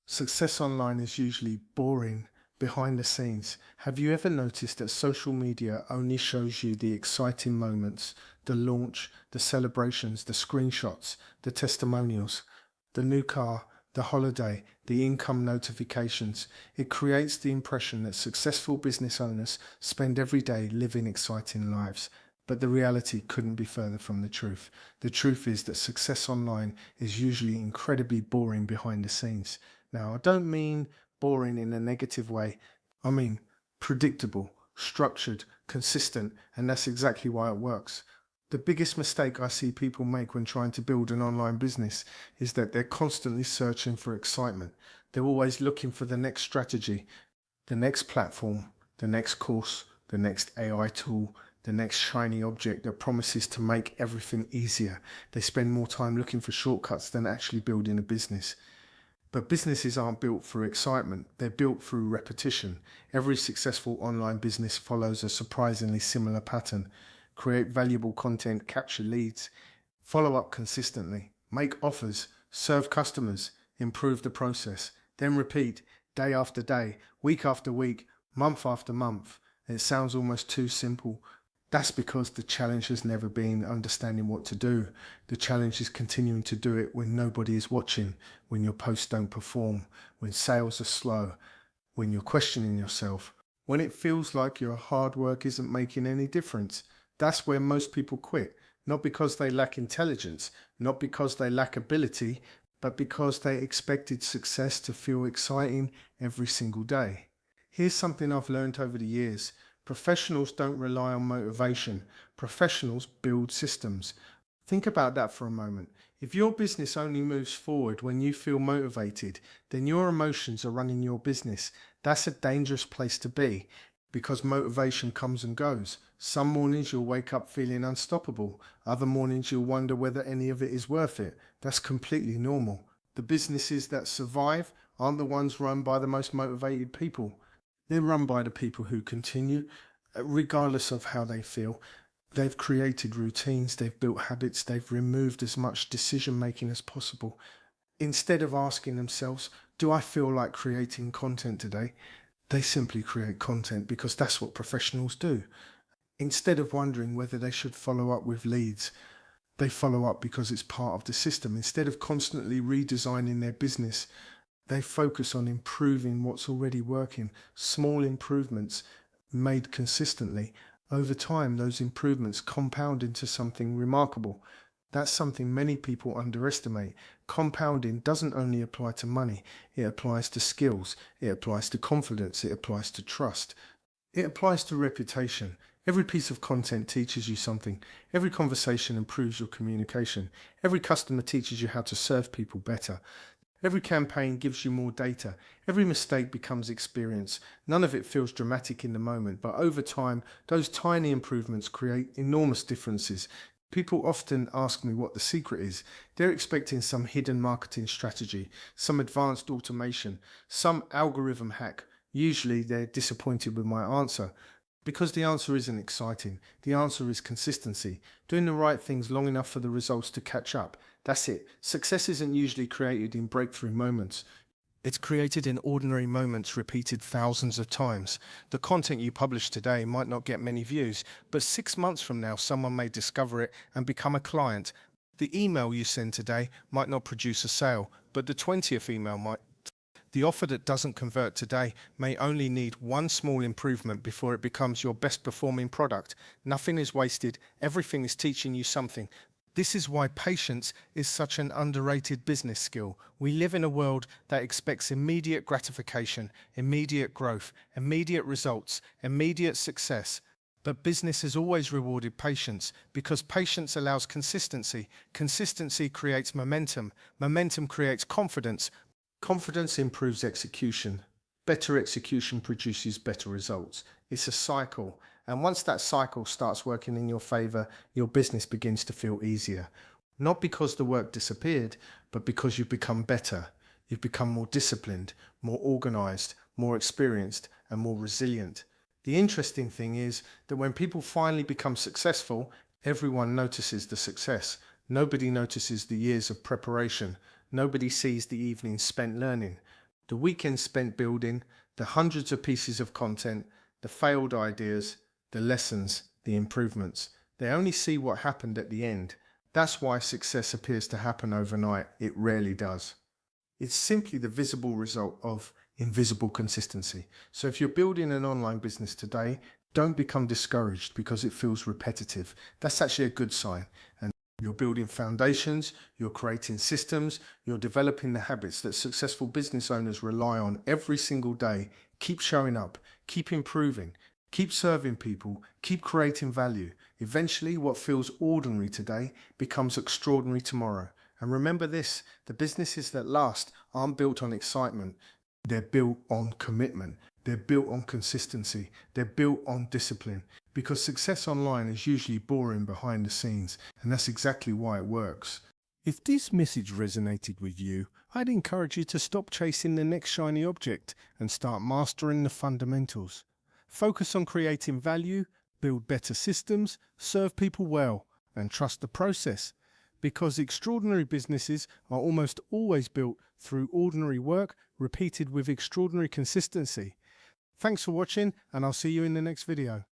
Success online is usually boring behind the scenes. Have you ever noticed that social media only shows you the exciting moments, the launch, the celebrations, the screenshots, the testimonials, the new car, the holiday, the income notifications? It creates the impression that successful business owners spend every day living exciting lives. But the reality couldn't be further from the truth. The truth is that success online is usually incredibly boring behind the scenes. Now, I don't mean boring in a negative way. I mean predictable, structured, consistent, and that's exactly why it works. The biggest mistake I see people make when trying to build an online business is that they're constantly searching for excitement. They're always looking for the next strategy, the next platform, the next course, the next AI tool, the next shiny object that promises to make everything easier. They spend more time looking for shortcuts than actually building a business. But businesses aren't built through excitement, they're built through repetition. Every successful online business follows a surprisingly similar pattern. Create valuable content, capture leads, follow up consistently, make offers, serve customers, improve the process, then repeat day after day, week after week, month after month. It sounds almost too simple. That's because the challenge has never been understanding what to do. The challenge is continuing to do it when nobody is watching, when your posts don't perform, when sales are slow, when you're questioning yourself, when it feels like your hard work isn't making any difference. That's where most people quit, not because they lack intelligence, not because they lack ability, but because they expected success to feel exciting every single day. Here's something I've learned over the years. Professionals don't rely on motivation. Professionals build systems. Think about that for a moment. If your business only moves forward when you feel motivated, then your emotions are running your business. That's a dangerous place to be because motivation comes and goes. Some mornings you'll wake up feeling unstoppable. Other mornings you'll wonder whether any of it is worth it. That's completely normal. The businesses that survive aren't the ones run by the most motivated people. They're run by the people who continue, regardless of how they feel. They've created routines, they've built habits, they've removed as much decision making as possible. Instead of asking themselves, do I feel like creating content today? They simply create content because that's what professionals do. Instead of wondering whether they should follow up with leads, they follow up because it's part of the system. Instead of constantly redesigning their business, they focus on improving what's already working. Small improvements made consistently. Over time, those improvements compound into something remarkable. That's something many people underestimate. Compounding doesn't only apply to money, it applies to skills, it applies to confidence, it applies to trust, it applies to reputation. Every piece of content teaches you something. Every conversation improves your communication. Every customer teaches you how to serve people better. Every campaign gives you more data. Every mistake becomes experience. None of it feels dramatic in the moment, but over time, those tiny improvements create enormous differences. People often ask me what the secret is. They're expecting some hidden marketing strategy, some advanced automation, some algorithm hack. Usually they're disappointed with my answer. Because the answer isn't exciting. The answer is consistency. Doing the right things long enough for the results to catch up. That's it. Success isn't usually created in breakthrough moments. It's created in ordinary moments repeated thousands of times. The content you publish today might not get many views, but 6 months from now, someone may discover it and become a client. The email you send today might not produce a sale, but the 20th email might. The offer that doesn't convert today may only need one small improvement before it becomes your best performing product. Nothing is wasted, everything is teaching you something. This is why patience is such an underrated business skill. We live in a world that expects immediate gratification, immediate growth, immediate results, immediate success. But business has always rewarded patience because patience allows consistency. Consistency creates momentum. Momentum creates confidence. Confidence improves execution. Better execution produces better results. It's a cycle. And once that cycle starts working in your favor, your business begins to feel easier. Not because the work disappeared, but because you've become better. You've become more disciplined, more organized, more experienced, and more resilient. The interesting thing is that when people finally become successful, everyone notices the success. Nobody notices the years of preparation. Nobody sees the evenings spent learning. The weekends spent building, the hundreds of pieces of content, the failed ideas, the lessons, the improvements. They only see what happened at the end. That's why success appears to happen overnight. It rarely does. It's simply the visible result of invisible consistency. So if you're building an online business today, don't become discouraged because it feels repetitive. That's actually a good sign. And you're building foundations, you're creating systems, you're developing the habits that successful business owners rely on every single day. Keep showing up, keep improving, keep serving people, keep creating value. Eventually, what feels ordinary today becomes extraordinary tomorrow. And remember this, the businesses that last aren't built on excitement. They're built on commitment. They're built on consistency. They're built on discipline. Because success online is usually boring behind the scenes, and that's exactly why it works. If this message resonated with you, I'd encourage you to stop chasing the next shiny object and start mastering the fundamentals. Focus on creating value, build better systems, serve people well, and trust the process. Because extraordinary businesses are almost always built through ordinary work repeated with extraordinary consistency. Thanks for watching, and I'll see you in the next video.